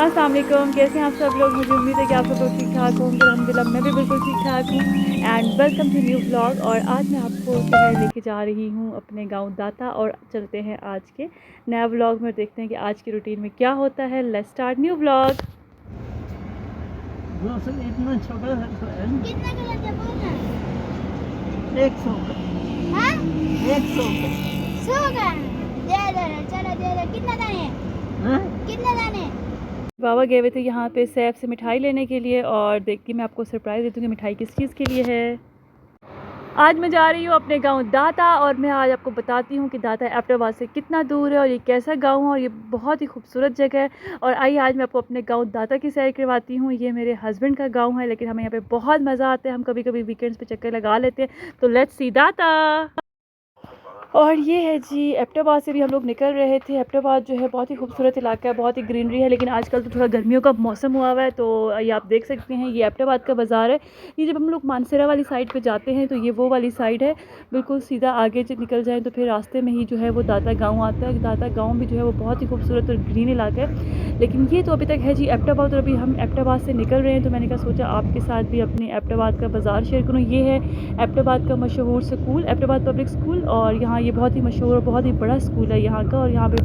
अस्सलाम वालेकुम, कैसे हैं आप सब लोग। मुझे उम्मीद है कि आप सब लोग ठीक ठाक होंगे। अल्हम्दुलिल्लाह मैं भी बिल्कुल ठीक ठाक हूँ। And welcome to new vlog. और आज मैं आपको जो है लेके जा रही हूँ अपने गांव दाता। और चलते हैं आज के नया व्लॉग में, देखते हैं कि आज की रूटीन में क्या होता है। Let's start new vlog. इतना छोटा कितना का लगा बोलना 100 का। हाँ 100 का। 100 का दे दे चलो दे दे कितना दाने हाँ? कितना दाने बाबा गए हुए थे यहाँ पे सैफ से मिठाई लेने के लिए, और देखती मैं आपको सरप्राइज़ देती हूँ कि मिठाई किस चीज़ के लिए है। आज मैं जा रही हूँ अपने गांव दाता, और मैं आज आपको बताती हूँ कि दाता एबटाबाद से कितना दूर है और ये कैसा गांव है, और ये बहुत ही खूबसूरत जगह है। और आइए आज मैं आपको अपने गांव दाता की सैर करवाती हूँ। ये मेरे हस्बैंड का गांव है, लेकिन हमें यहाँ पे बहुत मज़ा आता है। हम कभी कभी वीकेंड्स पे चक्कर लगा लेते हैं। तो लेट्स सी दाता। और ये है जी एबटाबाद से भी हम लोग निकल रहे थे। एबटाबाद जो है बहुत ही खूबसूरत इलाका है, बहुत ही ग्रीनरी है, लेकिन आजकल तो थोड़ा गर्मियों का मौसम हुआ हुआ है। तो ये आप देख सकते हैं, ये एबटाबाद का बाज़ार है। ये जब हम लोग मानसरा वाली साइड पे जाते हैं तो ये वो वाली साइड है। बिल्कुल सीधा आगे जब निकल जाएँ तो फिर रास्ते में ही जो है वो दाता गाँव आता है। दाता गाँव भी जो है वो बहुत ही खूबसूरत और ग्रीन इलाका है। लेकिन ये तो अभी तक है जी एबटाबाद। और अभी हम एबटाबाद से निकल रहे हैं, तो मैंने कहा सोचा आपके साथ भी अपने एबटाबाद का बाज़ार शेयर करूँ। ये है एबटाबाद का मशहूर स्कूल, एबटाबाद पब्लिक स्कूल। और यहाँ ये बहुत ही मशहूर और बहुत ही बड़ा स्कूल है यहाँ का। और यहाँ पे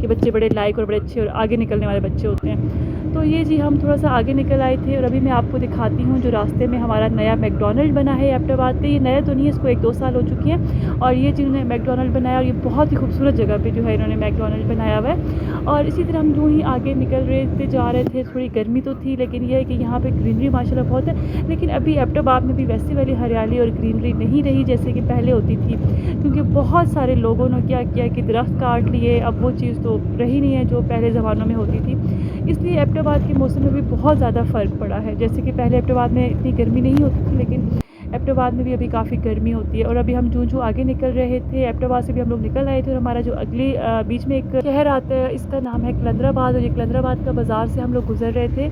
के बच्चे बड़े लायक और बड़े अच्छे और आगे निकलने वाले बच्चे होते हैं। तो ये जी हम थोड़ा सा आगे निकल आए थे, और अभी मैं आपको दिखाती हूँ जो रास्ते में हमारा नया मैकडॉनल्ड बना है एबटाबाद का। ये नया तो नहीं है, इसको 1-2 साल हो चुकी हैं। और ये जिन्होंने मैकडॉनल्ड बनाया, और ये बहुत ही खूबसूरत जगह पे जो है इन्होंने मैकडॉनल्ड बनाया हुआ है। और इसी तरह हम यूँ ही आगे निकल रहे थे, जा रहे थे। थोड़ी गर्मी तो थी, लेकिन यह है कि यहाँ पे ग्रीनरी माशाल्लाह बहुत है। लेकिन अभी एबटाबाद में भी वैसी वाली हरियाली और ग्रीनरी नहीं रही जैसे कि पहले होती थी, क्योंकि बहुत सारे लोगों ने क्या किया कि दरख्त काट लिए। अब वो चीज़ तो रही नहीं है जो पहले ज़मानों में होती थी। इसलिए एबटाबाद के मौसम में भी बहुत ज़्यादा फ़र्क पड़ा है। जैसे कि पहले एबटाबाद में इतनी गर्मी नहीं होती थी, लेकिन एबटाबाद में भी अभी काफ़ी गर्मी होती है। और अभी हम जूं आगे निकल रहे थे, एबटाबाद से भी हम लोग निकल आए थे। और हमारा जो अगली बीच में एक शहर आता है, इसका नाम है कलंदराबाद। और ये कलंदराबाद का बाज़ार से हम लोग गुजर रहे थे।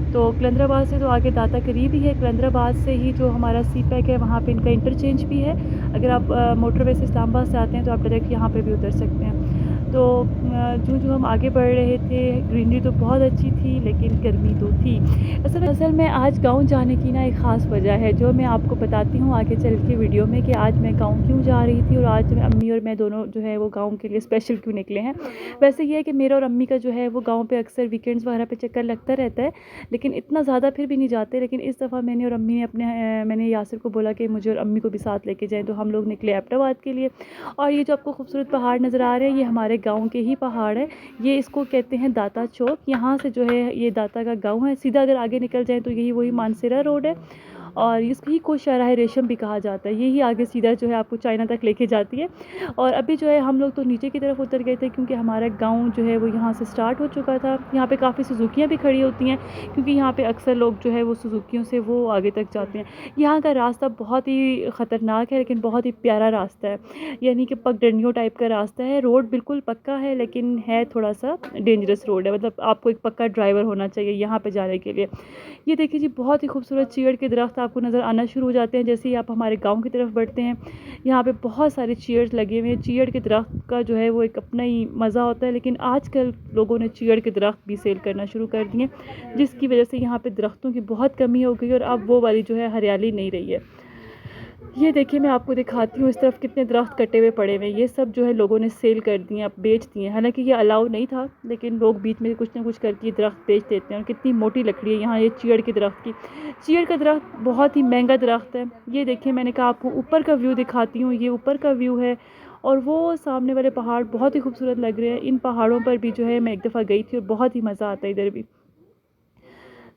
तो कलंदराबाद से तो आगे दाता करीब ही है। कलंदराबाद से ही जो हमारा सी पैक है, वहाँ पे इनका इंटरचेंज भी है। अगर आप मोटरवे से इस्लामाबाद से आते हैं तो आप डायरेक्ट यहाँ पे भी उतर सकते हैं। तो जो हम आगे बढ़ रहे थे, ग्रीनरी तो बहुत अच्छी थी, लेकिन गर्मी तो थी। असल में आज गांव जाने की ना एक ख़ास वजह है, जो मैं आपको बताती हूँ आगे चल के वीडियो में, कि आज मैं गांव क्यों जा रही थी। और आज अम्मी और मैं दोनों जो है वो गांव के लिए स्पेशल क्यों निकले हैं। वैसे ये है कि मेरा और अम्मी का जो है वो गांव पे अक्सर वीकेंड्स वगैरह पे चक्कर लगता रहता है, लेकिन इतना ज़्यादा फिर भी नहीं जाते। लेकिन इस दफ़ा मैंने और अम्मी ने मैंने यासिर को बोला कि मुझे और अम्मी को भी साथ लेके जाएँ। तो हम लोग निकले एबटाबाद के लिए। और ये जो आपको खूबसूरत पहाड़ नज़र आ रहे हैं, ये हमारे गाँव के ही पहाड़ है। ये इसको कहते हैं दाता चौक। यहाँ से जो है ये दाता का गाँव है। सीधा अगर आगे निकल जाएँ तो यही वही मानसरा रोड है। और इसकी को शाहराह रेशम भी कहा जाता है। यही आगे सीधा जो है आपको चाइना तक लेके जाती है। और अभी जो है हम लोग तो नीचे की तरफ उतर गए थे, क्योंकि हमारा गांव जो है वो यहाँ से स्टार्ट हो चुका था। यहाँ पे काफ़ी सुजुकियाँ भी खड़ी होती हैं, क्योंकि यहाँ पे अक्सर लोग जो है वो सुजुकियों से वो आगे तक जाते हैं। यहाँ का रास्ता बहुत ही ख़तरनाक है, लेकिन बहुत ही प्यारा रास्ता है। यानी कि पगडंडियों टाइप का रास्ता है। रोड बिल्कुल पक्का है, लेकिन है थोड़ा सा डेंजरस रोड है। मतलब आपको एक पक्का ड्राइवर होना चाहिए यहाँ पे जाने के लिए। ये देखिए जी, बहुत ही खूबसूरत चीड़ के दरख्त आपको नज़र आना शुरू हो जाते हैं जैसे ही आप हमारे गांव की तरफ बढ़ते हैं। यहाँ पे बहुत सारे चीड़ लगे हुए हैं। चीड़ के दरख्त का जो है वो एक अपना ही मज़ा होता है। लेकिन आजकल लोगों ने चीड़ के दरख्त भी सेल करना शुरू कर दिए, जिसकी वजह से यहाँ पे दरख्तों की बहुत कमी हो गई, और अब वो वाली जो है हरियाली नहीं रही है। ये देखिए मैं आपको दिखाती हूँ, इस तरफ कितने दरख्त कटे हुए पड़े हुए हैं। ये सब जो है लोगों ने सेल कर दिए, अब बेच दिए। हालांकि ये अलाउ नहीं था, लेकिन लोग बीच में कुछ ना कुछ करके दरख्त बेच देते हैं। और कितनी मोटी लकड़ी है यहाँ ये चीड़ के दरख्त की। चीड़ का दरख्त बहुत ही महंगा दरख्त है। ये देखिए मैंने कहा आपको ऊपर का व्यू दिखाती हूँ। ये ऊपर का व्यू है, और वो सामने वाले पहाड़ बहुत ही खूबसूरत लग रहे हैं। इन पहाड़ों पर भी जो है मैं एक दफ़ा गई थी, और बहुत ही मज़ा आता है इधर भी।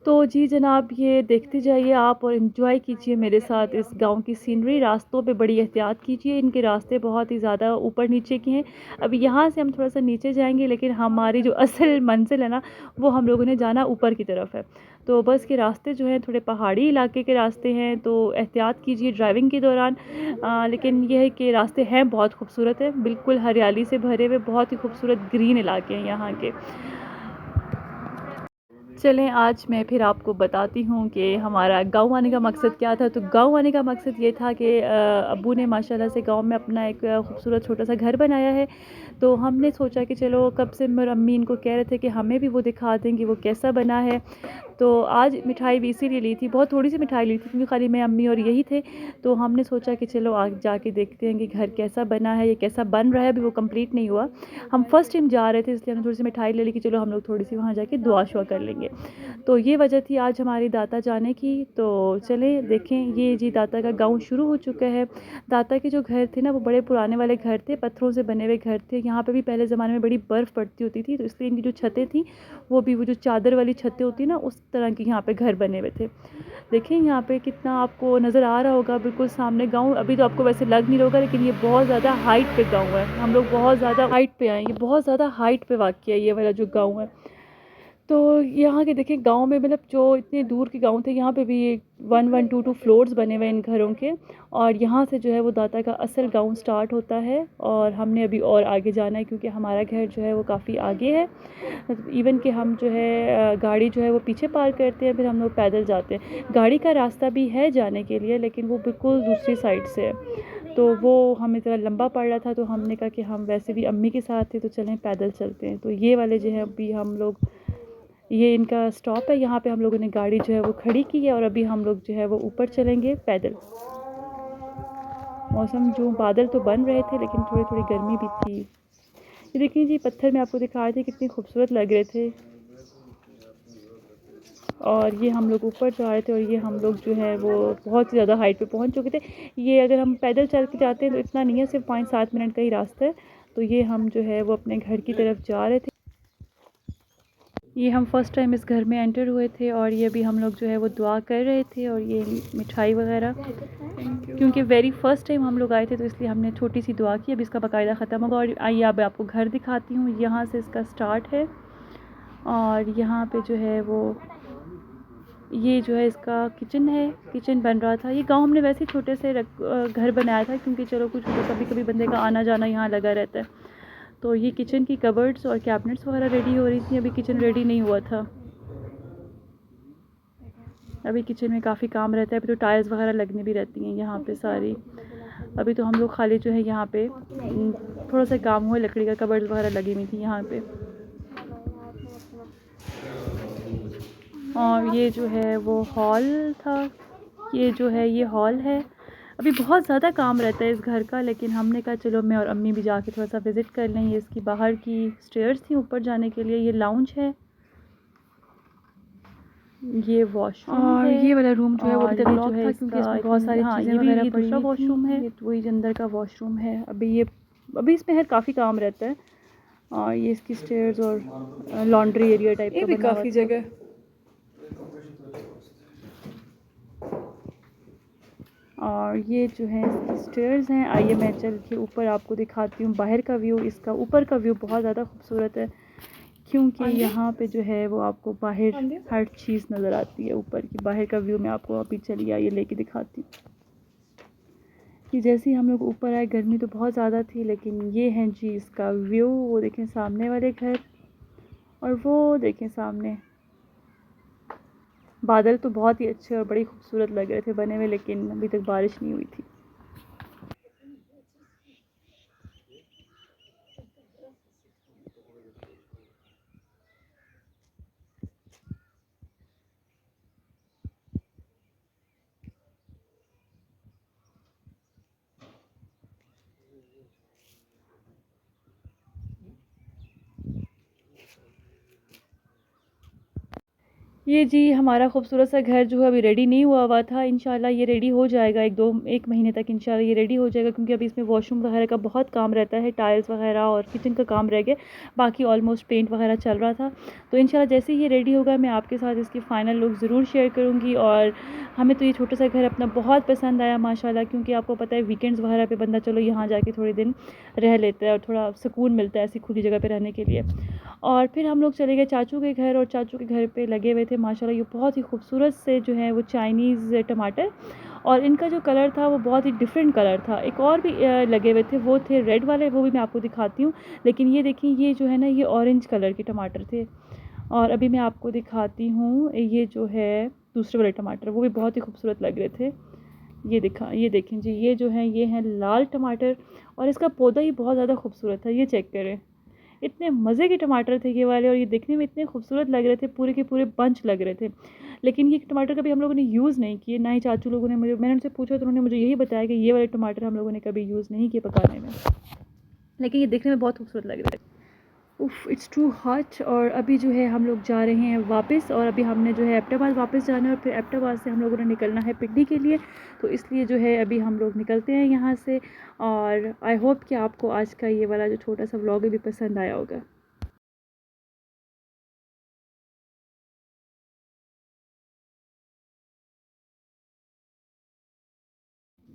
तो जी जनाब, ये देखते जाइए आप और इन्जॉय कीजिए मेरे साथ इस गांव की सीनरी। रास्तों पे बड़ी एहतियात कीजिए, इनके रास्ते बहुत ही ज़्यादा ऊपर नीचे के हैं। अभी यहाँ से हम थोड़ा सा नीचे जाएंगे, लेकिन हमारी जो असल मंजिल है ना, वो हम लोगों ने जाना ऊपर की तरफ है। तो बस के रास्ते जो हैं थोड़े पहाड़ी इलाके के रास्ते हैं, तो एहतियात कीजिए ड्राइविंग के दौरान। लेकिन यह है कि रास्ते हैं बहुत खूबसूरत है, बिल्कुल हरियाली से भरे हुए, बहुत ही खूबसूरत ग्रीन इलाके हैं यहाँ के। चलें आज मैं फिर आपको बताती हूँ कि हमारा गाँव आने का मकसद क्या था। तो गाँव आने का मकसद ये था कि अब्बू ने माशाल्लाह से गाँव में अपना एक खूबसूरत छोटा सा घर बनाया है। तो हमने सोचा कि चलो, कब से मेरे अम्मी इनको कह रहे थे कि हमें भी वो दिखा दें कि वो कैसा बना है। तो आज मिठाई भी इसीलिए ली थी, बहुत थोड़ी सी मिठाई ली थी क्योंकि खाली मैं, अम्मी और यही थे। तो हमने सोचा कि चलो आज जाके देखते हैं कि घर कैसा बना है, ये कैसा बन रहा है। अभी वो कंप्लीट नहीं हुआ, हम फर्स्ट टाइम जा रहे थे इसलिए हमने थोड़ी सी मिठाई ले ली कि चलो हम लोग थोड़ी सी वहाँ जाके दुआ शुआ कर लेंगे। तो ये वजह थी आज हमारी दाता जाने की। तो चलें देखें, ये जी दाता का गाँव शुरू हो चुका है। दाता के जो घर थे ना, वो बड़े पुराने वाले घर थे, पत्थरों से बने हुए घर थे। यहाँ पे भी पहले ज़माने में बड़ी बर्फ़ पड़ती होती थी, तो इसलिए इनकी जो छतें थी वो भी वो जो चादर वाली छतें होती है ना, उस तरह की यहाँ पे घर बने हुए थे। देखें यहाँ पे कितना आपको नज़र आ रहा होगा, बिल्कुल सामने गाँव। अभी तो आपको वैसे लग नहीं रहा होगा, लेकिन ये बहुत ज़्यादा हाइट पे गाँव है। हम लोग बहुत ज़्यादा हाइट पे आए, ये बहुत ज़्यादा हाइट पे वाक़या है ये वाला जो गाँव है। तो यहाँ के देखें गाँव में, मतलब जो इतने दूर के गाँव थे, यहाँ पे भी 1 1 2 2 फ्लोर्स बने हुए हैं इन घरों के। और यहाँ से जो है वो दाता का असल गाँव स्टार्ट होता है। और हमने अभी और आगे जाना है क्योंकि हमारा घर जो है वो काफ़ी आगे है। इवन कि हम जो है गाड़ी जो है वो पीछे पार्क करते हैं, फिर हम लोग पैदल जाते हैं। गाड़ी का रास्ता भी है जाने के लिए, लेकिन वो बिल्कुल दूसरी साइड से है, तो वो हमें ज़रा लंबा पड़ रहा था। तो हमने कहा कि हम वैसे भी अम्मी के साथ थे तो चलें पैदल चलते हैं। तो ये वाले जो है अभी हम लोग, ये इनका स्टॉप है, यहाँ पे हम लोगों ने गाड़ी जो है वो खड़ी की है और अभी हम लोग जो है वो ऊपर चलेंगे पैदल। मौसम जो, बादल तो बन रहे थे लेकिन थोड़ी थोड़ी गर्मी भी थी। ये देखिए जी, पत्थर मैं आपको दिखा रही थी कितने खूबसूरत लग रहे थे। और ये हम लोग ऊपर जा रहे थे और ये हम लोग जो है वो बहुत ही ज़्यादा हाइट पे पहुंच चुके थे। ये अगर हम पैदल चल के जाते हैं तो इतना नहीं है, सिर्फ 5 7 मिनट का ही रास्ता है। तो ये हम जो है वो अपने घर की तरफ जा रहे थे। ये हम फ़र्स्ट टाइम इस घर में एंटर हुए थे और ये अभी हम लोग जो है वो दुआ कर रहे थे और ये मिठाई वगैरह, क्योंकि वेरी फ़र्स्ट टाइम हम लोग आए थे तो इसलिए हमने छोटी सी दुआ की। अभी इसका बाकायदा ख़त्म होगा। और आइए अब आपको घर दिखाती हूँ। यहाँ से इसका स्टार्ट है और यहाँ पे जो है वो, ये जो है इसका किचन है, किचन बन रहा था। ये गांव हमने वैसे ही छोटे से घर बनाया था क्योंकि चलो कुछ कभी कभी बंदे का आना जाना यहाँ लगा रहता है। तो ये किचन की कबर्ड्स और कैबिनेट्स वगैरह रेडी हो रही थी। अभी किचन रेडी नहीं हुआ था, अभी किचन में काफ़ी काम रहता है। अभी तो टाइल्स वगैरह लगनी भी रहती हैं यहाँ पे सारी। अभी तो हम लोग खाली जो है यहाँ पे थोड़ा सा काम हुआ, लकड़ी का कबर्ड्स वगैरह लगी हुई थी यहाँ पे। और ये जो है वो हॉल था, ये जो है ये हॉल है। अभी बहुत ज़्यादा काम रहता है इस घर का, लेकिन हमने कहा चलो मैं और अम्मी भी जाके थोड़ा सा विज़िट कर लें। ये इसकी बाहर की स्टेयर्स थी ऊपर जाने के लिए। ये लाउंज है, ये वॉशरूम और है। ये वाला रूम जो है वो और अभी तक ये लॉक जो है था क्योंकि इसका, इसमें बहुत सारी हाँ, चीज़ें ये भी वगैरह ये पड़ी दूसरा हुई वॉशरूम थी। है, ये वही अंदर का वॉशरूम है। अभी इसमें हर काफ़ी काम रहता है। और ये इसकी स्टेयर्स और लॉन्ड्री एरिया टाइप ये का भी बना हुआ काफ़ी था। जगह। और ये जो है इसकी स्टेयर्स हैं। आइए मैं चल के ऊपर आपको दिखाती हूँ बाहर का व्यू। इसका ऊपर का व्यू बहुत ज़्यादा खूबसूरत है क्योंकि यहाँ पे जो है वो आपको बाहर हर चीज़ नज़र आती है। ऊपर की बाहर का व्यू मैं आपको अभी चलिए आइए लेके दिखाती हूँ। कि जैसे ही हम लोग ऊपर आए, गर्मी तो बहुत ज़्यादा थी, लेकिन ये है जी इसका व्यू। वो देखें सामने वाले घर और वो देखें सामने बादल तो बहुत ही अच्छे और बड़ी खूबसूरत लग रहे थे बने हुए, लेकिन अभी तक बारिश नहीं हुई थी। ये जी हमारा खूबसूरत सा घर जो है अभी रेडी नहीं हुआ था। इंशाल्लाह ये रेडी हो जाएगा 1 महीने तक। इंशाल्लाह ये रेडी हो जाएगा क्योंकि अभी इसमें वॉशरूम वगैरह का बहुत काम रहता है, टाइल्स वगैरह और किचन का काम रह गया, बाकी ऑलमोस्ट पेंट वगैरह चल रहा था। तो इंशाल्लाह जैसे ही ये रेडी होगा मैं आपके साथ इसकी फ़ाइनल लुक ज़रूर शेयर करूँगी। और हमें तो ये छोटा सा घर अपना बहुत पसंद आया माशाल्लाह, क्योंकि आपको पता है वीकेंड्स वगैरह पे बंदा चलो यहाँ जाके थोड़े दिन रह लेता है और थोड़ा सुकून मिलता है ऐसी खुली जगह पे रहने के लिए। और फिर हम लोग चले गए चाचू के घर, और चाचू के घर पे लगे हुए थे माशाल्लाह ये बहुत ही खूबसूरत से जो है वो चाइनीज़ टमाटर, और इनका जो कलर था वो बहुत ही डिफरेंट कलर था। एक और भी लगे हुए थे, वो थे रेड वाले, वो भी मैं आपको दिखाती हूँ। लेकिन ये देखिए ये जो है ना ये ऑरेंज कलर के टमाटर थे और अभी मैं आपको दिखाती हूँ ये जो है दूसरे वाले टमाटर, वो भी बहुत ही खूबसूरत लग रहे थे। ये देखें जी, ये जो है ये हैं लाल टमाटर और इसका पौधा ही बहुत ज़्यादा खूबसूरत है। ये चेक करें, इतने मज़े के टमाटर थे ये वाले और ये देखने में इतने खूबसूरत लग रहे थे, पूरे के पूरे बंच लग रहे थे। लेकिन ये टमाटर कभी हम लोगों ने यूज़ नहीं किए, ना ही चाचू लोगों ने मैंने उनसे पूछा तो उन्होंने मुझे यही बताया कि ये वाले टमाटर हम लोगों ने कभी यूज़ नहीं किए पकाने में, लेकिन ये देखने में बहुत खूबसूरत लग रहे थे। उफ़, इट्स टू हॉट। और अभी जो है हम लोग जा रहे हैं वापस, और अभी हमने जो है एबटाबाद वापस जाना है और फिर एबटाबाद से हम लोगों ने निकलना है पिकनिक के लिए। तो इसलिए जो है अभी हम लोग निकलते हैं यहाँ से। और आई होप कि आपको आज का ये वाला जो छोटा सा व्लॉग भी पसंद आया होगा।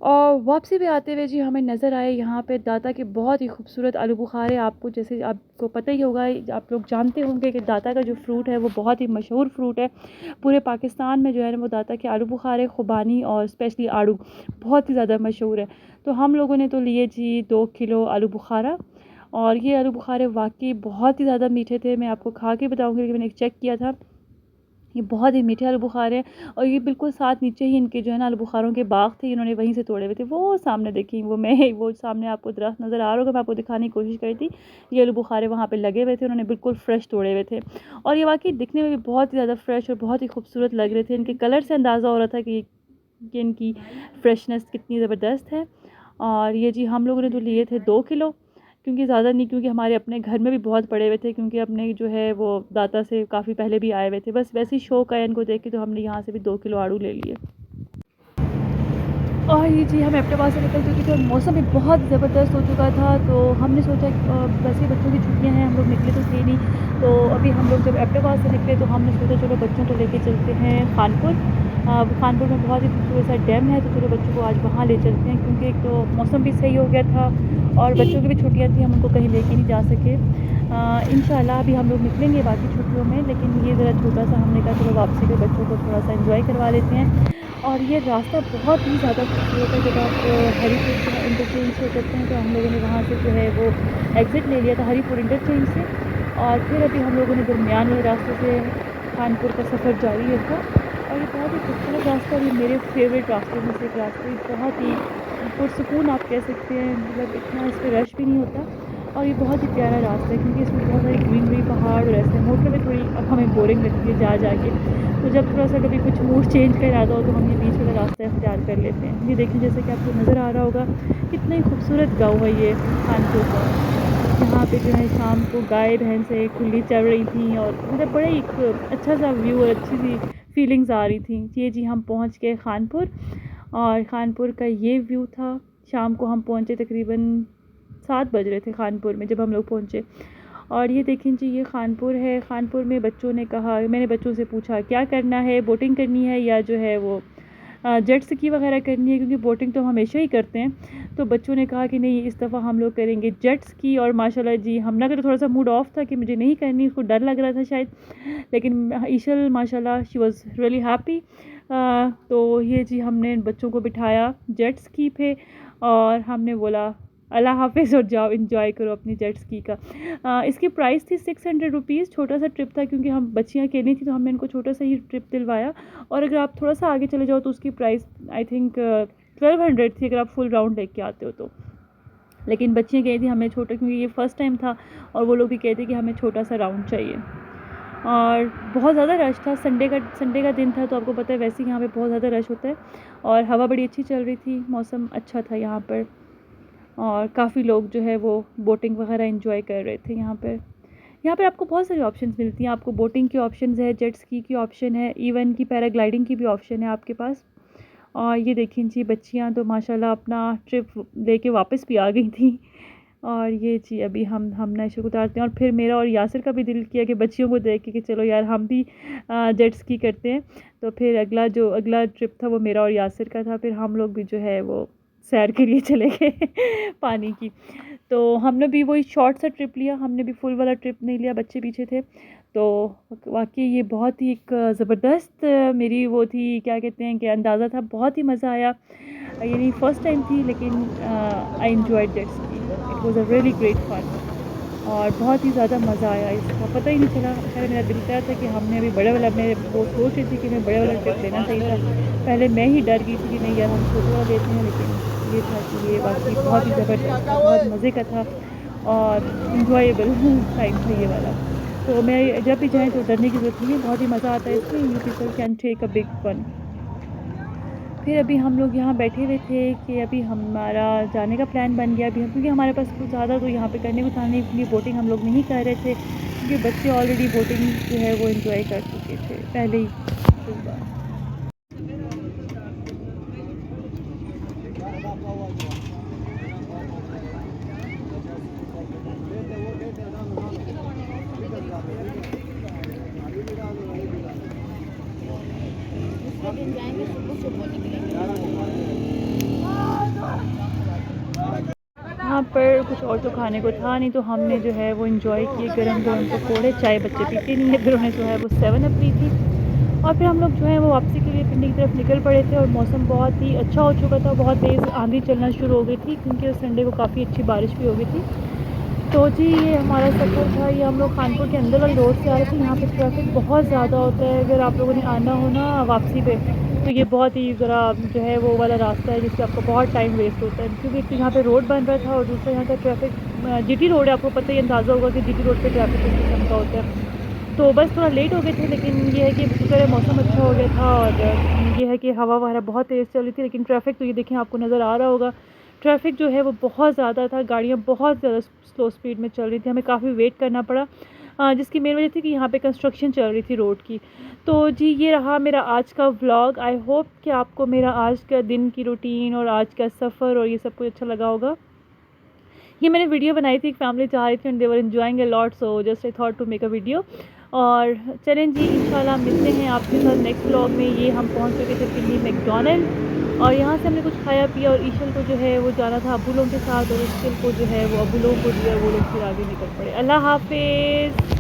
और वापसी पे आते हुए जी हमें नज़र आए यहाँ पे दाता के बहुत ही खूबसूरत आलू बुखारे। आपको जैसे आपको पता ही होगा, आप लोग जानते होंगे कि दाता का जो फ्रूट है वो बहुत ही मशहूर फ्रूट है पूरे पाकिस्तान में। जो है ना वो दाता के आलू बुखारे, खुबानी और स्पेशली आड़ू बहुत ही ज़्यादा मशहूर है। तो हम लोगों ने तो लिए जी 2 किलो आलू बुखारा, और ये आलू बुखारे वाकई बहुत ही ज़्यादा मीठे थे। मैं आपको खा के बताऊँगी कि मैंने एक चेक किया था, ये बहुत ही मीठे आलू बुखारे हैं। और ये बिल्कुल साथ नीचे ही इनके जो है ना आलू बुखारों के बाग थे, इन्होंने वहीं से तोड़े हुए थे। वो सामने देखी, वो सामने आपको दरख्त नज़र आ रहा होगा, मैं आपको दिखाने की कोशिश करी थी। ये आलू बुखारे वहाँ पे लगे हुए थे, उन्होंने बिल्कुल फ्रेश तोड़े हुए थे और ये वाकई दिखने में भी बहुत ही ज़्यादा फ्रेश और बहुत ही खूबसूरत लग रहे थे। इनके कलर से अंदाज़ा हो रहा था कि इनकी फ्रेशनेस कितनी ज़बरदस्त है। और ये जी हम लोगों ने तो लिए थे 2 किलो, क्योंकि ज़्यादा नहीं, क्योंकि हमारे अपने घर में भी बहुत पड़े हुए थे, क्योंकि अपने जो है वो दाता से काफ़ी पहले भी आए हुए थे। बस वैसे ही शौक आया इनको देख के, तो हमने यहाँ से भी 2 किलो आड़ू ले लिए। और ये जी हम एबटाबाद से निकल चुके थे और मौसम भी बहुत ज़बरदस्त हो चुका था। तो हमने सोचा वैसे ही बच्चों की छुट्टियां हैं, हम लोग निकले तो थे नहीं। तो अभी हम लोग जब एबटाबाद से निकले तो हमने सोचा चलो बच्चों को लेके चलते हैं खानपुर। खानपुर में बहुत ही खूबसूरत सा डैम है, तो चलो बच्चों को आज वहाँ ले चलते हैं, क्योंकि एक तो मौसम भी सही हो गया था और बच्चों की भी छुट्टियाँ थी, हम उनको कहीं लेके नहीं जा सके। इंशाल्लाह अभी हम लोग निकलेंगे बाकी छुट्टियों में, लेकिन ये ज़रा छोटा सा हमने कहा चलो वापसी पे बच्चों को थोड़ा सा एंजॉय करवा लेते हैं। और ये रास्ता बहुत ही ज़्यादा खूबसूरत है। जब आप हरीपुर जो है इंटरचेंज से उतरते हैं, तो हम लोगों ने वहाँ से जो है वो एग्ज़िट ले लिया था हरीपुर इंटरचेंज से, और फिर अभी हम लोगों ने दरमियान वाले रास्ते से खानपुर का सफ़र जारी रखा। और ये बहुत ही खूबसूरत रास्ता, ये मेरे फेवरेट रास्ते में से एक रास्ता, बहुत ही पुरसुकून आप कह सकते हैं, मतलब इतना इस पर रश भी नहीं होता। और ये बहुत ही प्यारा रास्ता है, क्योंकि इसमें बहुत सारी ग्रीनरी, पहाड़ और ऐसे। मोटर में थोड़ी अब हमें बोरिंग लगती है जा के, तो जब थोड़ा सा कभी कुछ मूड चेंज का इरादा हो तो हम ये बीच वाला रास्ता इख्तियार कर लेते हैं। ये देखिए, जैसे कि आपको नज़र आ रहा होगा कितना ही खूबसूरत गाँव है ये खानपुर का। यहाँ पे जो है शाम को गाय भैंसें खुली चल रही थी और मतलब बड़ा ही एक अच्छा सा व्यू और अच्छी सी फीलिंग्स आ रही थी। ये जी हम पहुँच गए खानपुर, और खानपुर का ये व्यू था। शाम को हम पहुँचे, तकरीबन 7 बज रहे थे खानपुर में जब हम लोग पहुँचे। और ये देखें जी, ये खानपुर है। खानपुर में बच्चों ने कहा, मैंने बच्चों से पूछा क्या करना है, बोटिंग करनी है या जो है वो जेट स्की वगैरह करनी है, क्योंकि बोटिंग तो हम हमेशा ही करते हैं। तो बच्चों ने कहा कि नहीं, इस दफ़ा हम लोग करेंगे जेट स्की। और माशाल्लाह जी हमने का तो थोड़ा सा मूड ऑफ था कि मुझे नहीं करनी, उसको डर लग रहा था शायद, लेकिन ईशल माशाल्लाह शी वाज़ रियली हैप्पी। तो ये जी हमने बच्चों को बिठाया जेट स्की पे और हमने बोला अल्लाह हाफ़िज़ और जाओ एंजॉय करो अपनी जेट स्की का। इसकी प्राइस थी 600 रुपीज़। छोटा सा ट्रिप था, क्योंकि हम बच्चियाँ अकेली थी, तो हमने इनको छोटा सा ही ट्रिप दिलवाया। और अगर आप थोड़ा सा आगे चले जाओ तो उसकी प्राइस आई थिंक 1200 थी, अगर आप फुल राउंड लेके आते हो तो। लेकिन बच्चियाँ कह थी हमें छोटा, क्योंकि ये फ़र्स्ट टाइम था और वो लोग भी कहते कि हमें छोटा सा राउंड चाहिए। और बहुत ज़्यादा रश था, संडे का दिन था, तो आपको पता है वैसे ही यहाँ पे बहुत ज़्यादा रश होता है। और हवा बड़ी अच्छी चल रही थी, मौसम अच्छा था यहाँ पर, और काफ़ी लोग जो है वो बोटिंग वगैरह एंजॉय कर रहे थे यहाँ पर। यहाँ पर आपको बहुत सारी ऑप्शंस मिलती हैं। आपको बोटिंग की ऑप्शंस है, जेट स्की की ऑप्शन है, इवन की पैराग्लाइडिंग की भी ऑप्शन है आपके पास। और ये देखें जी, बच्चियाँ तो माशाल्लाह अपना ट्रिप लेके वापस भी आ गई थी। और ये जी अभी हम नशे को उतारते हैं, और फिर मेरा और यासिर का भी दिल किया कि बच्चियों को देख के कि चलो यार हम भी जेट स्की करते हैं। तो फिर अगला ट्रिप था वो मेरा और यासिर का था। फिर हम लोग भी जो है वो सैर के लिए चले गए पानी की। तो हमने भी वही शॉर्ट सा ट्रिप लिया, हमने भी फुल वाला ट्रिप नहीं लिया, बच्चे पीछे थे। तो वाकई ये बहुत ही एक ज़बरदस्त मेरी वो थी, क्या कहते हैं कि अंदाज़ा था, बहुत ही मज़ा आया। यानी फ़र्स्ट टाइम थी, लेकिन I enjoyed jet ski, it was a really great fun. और बहुत ही ज़्यादा मज़ा आया इसका, पता ही नहीं चला। खैर मेरा दिल कर था कि हमने अभी बड़े वाला, मैं वो सोच रही थी कि मैं बड़े वाला ट्रिप लेना चाहिए था। पहले मैं ही डर गई थी कि नहीं यार हम छोटे वाला लेते हैं, लेकिन ये था कि ये वाकई बहुत ही ज़बरदस्त था, बहुत मज़े का था और इंजॉयबल टाइम था ये वाला। तो मैं जब भी जाएँ तो डरने की ज़रूरत नहीं है, बहुत ही मज़ा आता है इसमें। You people can take a big fun. फिर अभी हम लोग यहाँ बैठे हुए थे कि अभी हमारा जाने का प्लान बन गया अभी हम, क्योंकि हमारे पास कुछ ज़्यादा तो यहाँ पे करने को था नहीं, क्योंकि बोटिंग हम लोग नहीं कर रहे थे, क्योंकि बच्चे ऑलरेडी बोटिंग जो है वो एंजॉय कर चुके थे पहले ही एक बार। यहाँ पर कुछ और तो खाने को था नहीं, तो हमने जो है वो एंजॉय किए गरम गरम पकौड़े। चाय बच्चे पीते नहीं है, फिर उन्हें जो है वो 7 अप पी थी। और फिर हम लोग जो है वो वापसी के लिए पिंडी की तरफ निकल पड़े थे और मौसम बहुत ही अच्छा हो चुका था, बहुत तेज़ आंधी चलना शुरू हो गई थी, क्योंकि उस संडे को काफ़ी अच्छी बारिश भी हो गई थी। तो जी ये हमारा सफ़र था। ये हम लोग कानपुर के अंदर वाली रोड से आ रहे थे। यहाँ पे ट्रैफिक बहुत ज़्यादा होता है, अगर आप लोगों ने आना हो ना वापसी पे, तो ये बहुत ही ज़रा जो है वो वाला रास्ता है जिससे आपको बहुत टाइम वेस्ट होता है, क्योंकि एक तो यहाँ पे रोड बन रहा था और दूसरा यहाँ का ट्रैफिक जीटी रोड है, आपको पता ही अंदाज़ा होगा कि जीटी रोड पे ट्रैफिक किस किस्म का होता है। तो बस थोड़ा लेट हो गए थे, लेकिन ये है कि शुक्र है मौसम अच्छा हो गया था और ये है कि हवा वगैरह बहुत तेज़ चल रही थी, लेकिन ट्रैफिक तो ये देखें आपको नज़र आ रहा होगा, ट्रैफिक जो है वो बहुत ज़्यादा था, गाड़ियाँ बहुत ज़्यादा स्लो स्पीड में चल रही थी, हमें काफ़ी वेट करना पड़ा, जिसकी मेन वजह थी कि यहाँ पे कंस्ट्रक्शन चल रही थी रोड की। तो जी ये रहा मेरा आज का व्लॉग। आई होप कि आपको मेरा आज का दिन की रूटीन और आज का सफ़र और ये सब कुछ अच्छा लगा होगा। ये मैंने वीडियो बनाई थी, एक फैमिली चाह रही थी and they were enjoying a lot, so just I thought to make a video. और चलें जी इंशाल्लाह मिलते हैं आपके साथ नेक्स्ट व्लॉग में। ये हम पहुंच चुके थे पिंडी मैकडॉनल्ड और यहाँ से हमने कुछ खाया पिया और ईशल को जो है वो जाना था अबू लोगों के साथ, और ईशल को जो है वो अबू लोगों को दिया, वो लोग फिर आगे निकल पड़े। अल्लाह हाफिज़।